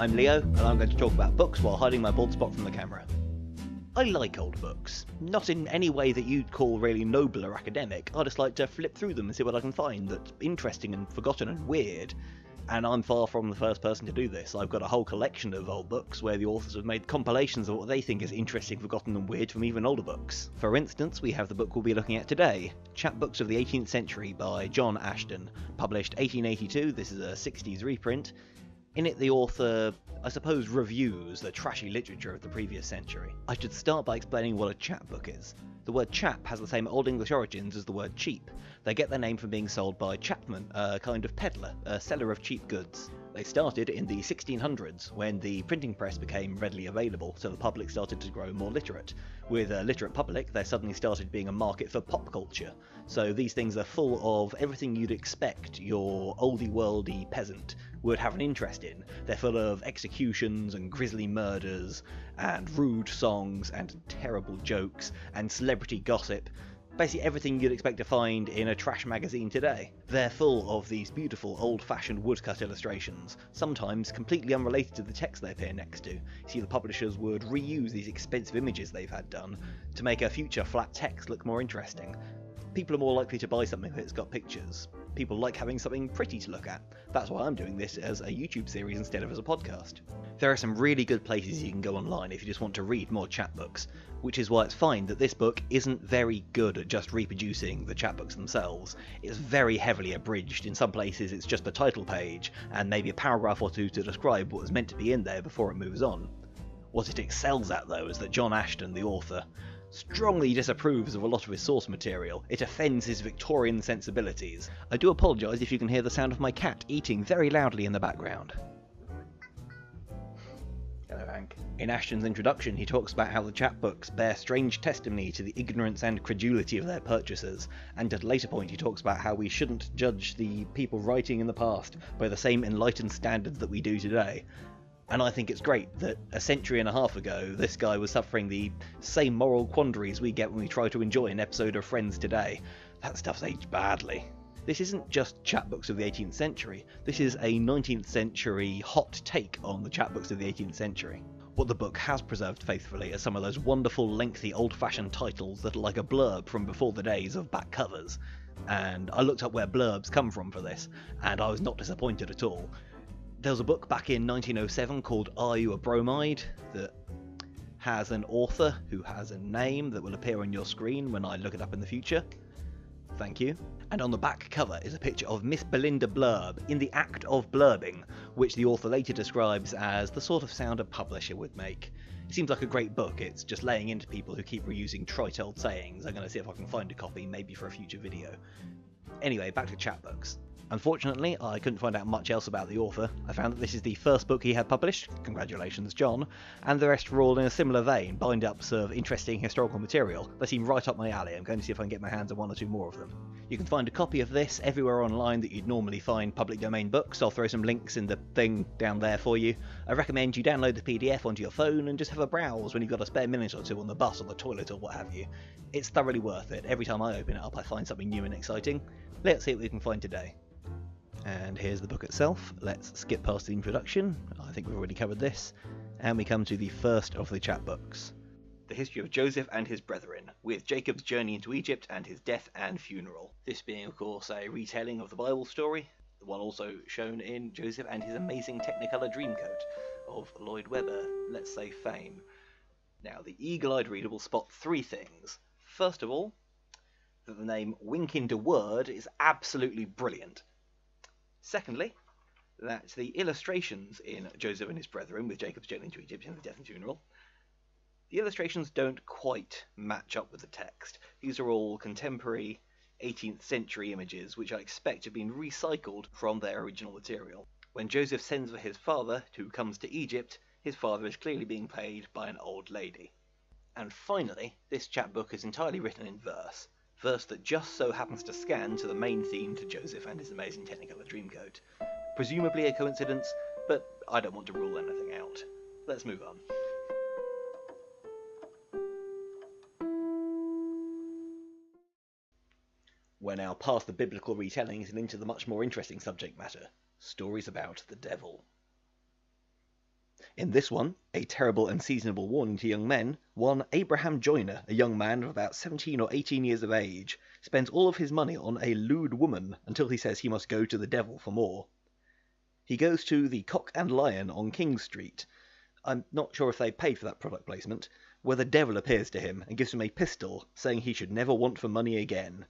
I'm Leo, and I'm going to talk about books while hiding my bald spot from the camera. I like old books, not in any way that you'd call really noble or academic. I just like to flip through them and see what I can find that's interesting and forgotten and weird. And I'm far from the first person to do this. I've got a whole collection of old books where the authors have made compilations of what they think is interesting, forgotten and weird from even older books. For instance, we have the book we'll be looking at today, Chapbooks of the 18th Century by John Ashton, published 1882, this is a 60s reprint. In it, the author, I suppose, reviews the trashy literature of the previous century. I should start by explaining what a chapbook is. The word chap has the same Old English origins as the word cheap. They get their name from being sold by chapman, a kind of peddler, a seller of cheap goods. They started in the 1600s, when the printing press became readily available, so the public started to grow more literate. With a literate public, there suddenly started being a market for pop culture. So these things are full of everything you'd expect your oldie-worldy peasant would have an interest in. They're full of executions and grisly murders, and rude songs, and terrible jokes, and celebrity gossip. Basically everything you'd expect to find in a trash magazine today. They're full of these beautiful old-fashioned woodcut illustrations, sometimes completely unrelated to the text they appear next to. See, the publishers would reuse these expensive images they've had done to make a future flat text look more interesting. People are more likely to buy something that's got pictures. People like having something pretty to look at. That's why I'm doing this as a YouTube series instead of as a podcast. There are some really good places you can go online if you just want to read more chapbooks, which is why it's fine that this book isn't very good at just reproducing the chapbooks themselves. It's very heavily abridged. In some places it's just the title page and maybe a paragraph or two to describe what was meant to be in there before it moves on. What it excels at, though, is that John Ashton, the author, strongly disapproves of a lot of his source material. It offends his Victorian sensibilities. I do apologise if you can hear the sound of my cat eating very loudly in the background. Hello, Hank. In Ashton's introduction, he talks about how the chapbooks bear strange testimony to the ignorance and credulity of their purchasers, and at a later point he talks about how we shouldn't judge the people writing in the past by the same enlightened standards that we do today. And I think it's great that a century and a half ago, this guy was suffering the same moral quandaries we get when we try to enjoy an episode of Friends today. That stuff's aged badly. This isn't just chapbooks of the 18th century, this is a 19th century hot take on the chapbooks of the 18th century. What the book has preserved faithfully are some of those wonderful, lengthy, old-fashioned titles that are like a blurb from before the days of back covers. And I looked up where blurbs come from for this, and I was not disappointed at all. There was a book back in 1907 called Are You a Bromide? That has an author who has a name that will appear on your screen when I look it up in the future. Thank you. And on the back cover is a picture of Miss Belinda Blurb in the act of blurbing, which the author later describes as the sort of sound a publisher would make. It seems like a great book. It's just laying into people who keep reusing trite old sayings. I'm going to see if I can find a copy, maybe for a future video. Anyway, back to chapbooks. Unfortunately, I couldn't find out much else about the author. I found that this is the first book he had published, congratulations John, and the rest were all in a similar vein, bind-ups of interesting historical material. They seem right up my alley. I'm going to see if I can get my hands on one or two more of them. You can find a copy of this everywhere online that you'd normally find public domain books. I'll throw some links in the thing down there for you. I recommend you download the PDF onto your phone and just have a browse when you've got a spare minute or two on the bus or the toilet or what have you. It's thoroughly worth it. Every time I open it up I find something new and exciting. Let's see what we can find today. And here's the book itself. Let's skip past the introduction. I think we've already covered this. And we come to the first of the chapbooks. The history of Joseph and his brethren, with Jacob's journey into Egypt and his death and funeral. This being, of course, a retelling of the Bible story, the one also shown in Joseph and his amazing Technicolor Dreamcoat of Lloyd Webber, let's say, fame. Now, the eagle-eyed reader will spot three things. First of all, that the name Wink into Word is absolutely brilliant. Secondly, that the illustrations in Joseph and his brethren, with Jacob's journey into Egypt and his death and funeral, the illustrations don't quite match up with the text. These are all contemporary 18th century images which I expect have been recycled from their original material. When Joseph sends for his father, who comes to Egypt, his father is clearly being played by an old lady. And finally, this chapbook is entirely written in verse that just so happens to scan to the main theme to Joseph and his amazing Technicolor Dreamcoat. Presumably a coincidence, but I don't want to rule anything out. Let's move on. We're now past the biblical retellings and into the much more interesting subject matter, stories about the devil. In this one, a terrible and seasonable warning to young men, one Abraham Joyner, a young man of about 17 or 18 years of age, spends all of his money on a lewd woman until he says he must go to the devil for more. He goes to the Cock and Lion on King Street. I'm not sure if they paid for that product placement, where the devil appears to him and gives him a pistol, saying he should never want for money again.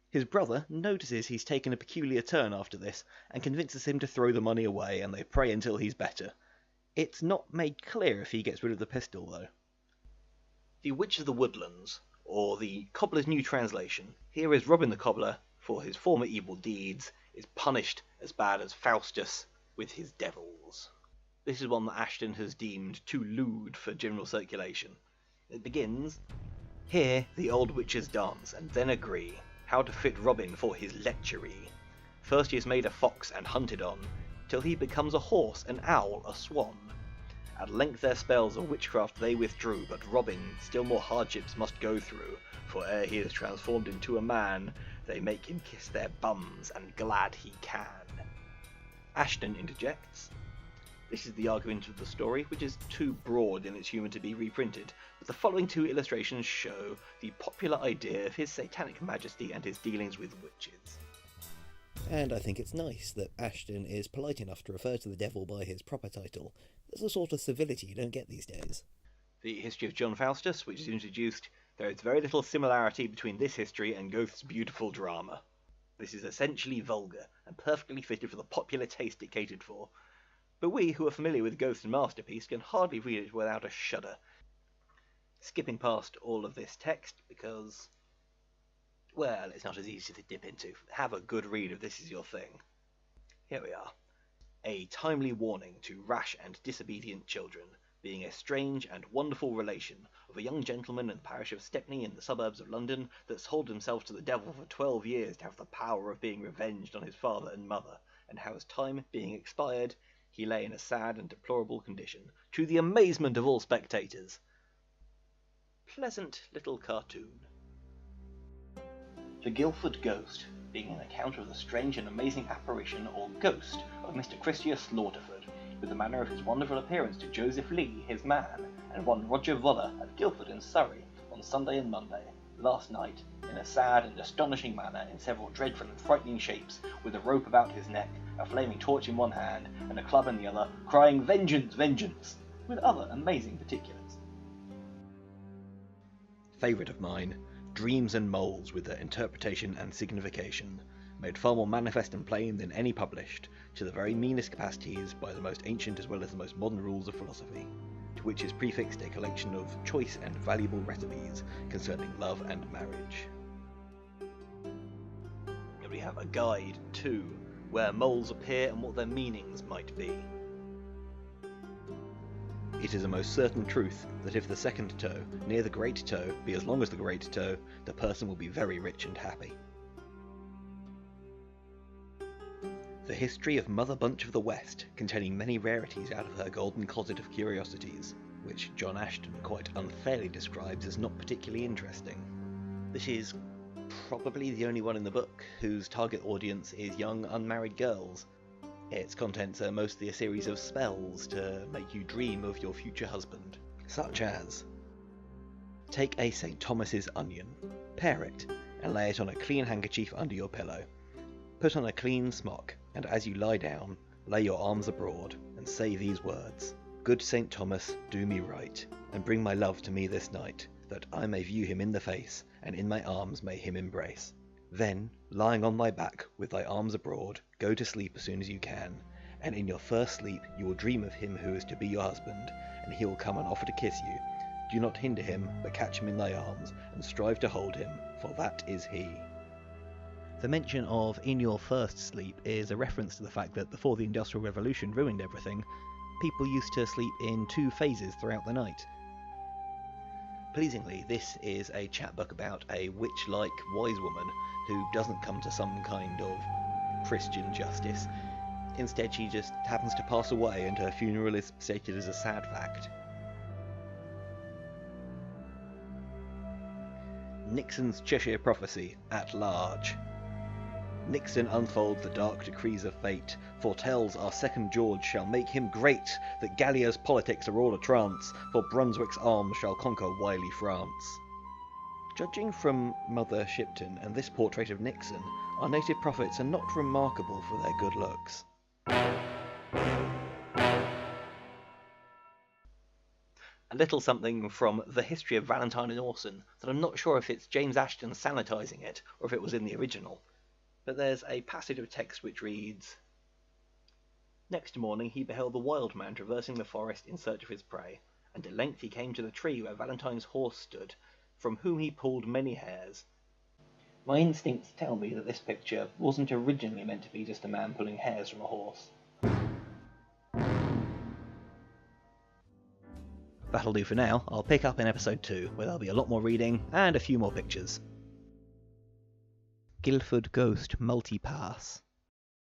His brother notices he's taken a peculiar turn after this, and convinces him to throw the money away, and they pray until he's better. It's not made clear if he gets rid of the pistol, though. The Witch of the Woodlands, or the Cobbler's New Translation, here is Robin the Cobbler, for his former evil deeds, is punished as bad as Faustus with his devils. This is one that Ashton has deemed too lewd for general circulation. It begins, "Here the old witches dance, and then agree how to fit Robin for his lechery. First he is made a fox and hunted on, till he becomes a horse, an owl, a swan. At length their spells of witchcraft they withdrew, but Robin still more hardships must go through, for ere he is transformed into a man, they make him kiss their bums, and glad he can." Ashton interjects, "This is the argument of the story, which is too broad in its humour to be reprinted, but the following two illustrations show the popular idea of his satanic majesty and his dealings with witches." And I think it's nice that Ashton is polite enough to refer to the devil by his proper title. That's a sort of civility you don't get these days. The history of John Faustus, which is introduced, there is very little similarity between this history and Goethe's beautiful drama. This is essentially vulgar, and perfectly fitted for the popular taste it catered for. But we, who are familiar with Goethe's masterpiece, can hardly read it without a shudder. Skipping past all of this text, because, well, it's not as easy to dip into. Have a good read if this is your thing. Here we are. "A timely warning to rash and disobedient children, being a strange and wonderful relation of a young gentleman in the parish of Stepney in the suburbs of London that sold himself to the devil for 12 years to have the power of being revenged on his father and mother, and how his time being expired, he lay in a sad and deplorable condition, to the amazement of all spectators." Pleasant little cartoon. "The Guildford Ghost, being an account of the strange and amazing apparition or ghost of Mr. Christius Slaughterford, with the manner of his wonderful appearance to Joseph Lee, his man, and one Roger Waller at Guildford in Surrey, on Sunday and Monday, last night, in a sad and astonishing manner, in several dreadful and frightening shapes, with a rope about his neck, a flaming torch in one hand, and a club in the other, crying 'Vengeance, vengeance!' with other amazing particulars." Favourite of mine, Dreams and Moles, with their interpretation and signification, made far more manifest and plain than any published, to the very meanest capacities, by the most ancient as well as the most modern rules of philosophy, to which is prefixed a collection of choice and valuable recipes concerning love and marriage. And we have a guide, too, where moles appear and what their meanings might be. "It is a most certain truth that if the second toe, near the great toe, be as long as the great toe, the person will be very rich and happy." The History of Mother Bunch of the West, containing many rarities out of her golden closet of curiosities, which John Ashton quite unfairly describes as not particularly interesting. This is probably the only one in the book whose target audience is young unmarried girls. Its contents are mostly a series of spells to make you dream of your future husband, such as: take a St. Thomas's onion, pare it, and lay it on a clean handkerchief under your pillow. Put on a clean smock, and as you lie down, lay your arms abroad, and say these words: Good St. Thomas, do me right, and bring my love to me this night, that I may view him in the face, and in my arms may him embrace. Then, lying on thy back, with thy arms abroad, go to sleep as soon as you can, and in your first sleep you will dream of him who is to be your husband, and he will come and offer to kiss you. Do not hinder him, but catch him in thy arms, and strive to hold him, for that is he." The mention of "in your first sleep" is a reference to the fact that before the Industrial Revolution ruined everything, people used to sleep in 2 phases throughout the night. Pleasingly, this is a chapbook about a witch-like wise woman who doesn't come to some kind of Christian justice. Instead, she just happens to pass away, and her funeral is stated as a sad fact. Nixon's Cheshire Prophecy, at large. Nixon unfolds the dark decrees of fate, foretells our second George shall make him great, that Gallia's politics are all a trance, for Brunswick's arms shall conquer wily France. Judging from Mother Shipton and this portrait of Nixon, our native prophets are not remarkable for their good looks. A little something from The History of Valentine and Orson that I'm not sure if it's James Ashton sanitising it or if it was in the original. But there's a passage of text which reads, "Next morning he beheld the wild man traversing the forest in search of his prey, and at length he came to the tree where Valentine's horse stood, from whom he pulled many hairs. My instincts tell me that this picture wasn't originally meant to be just a man pulling hairs from a horse." That'll do for now. I'll pick up in episode 2, where there'll be a lot more reading and a few more pictures. Guildford Ghost Multipass.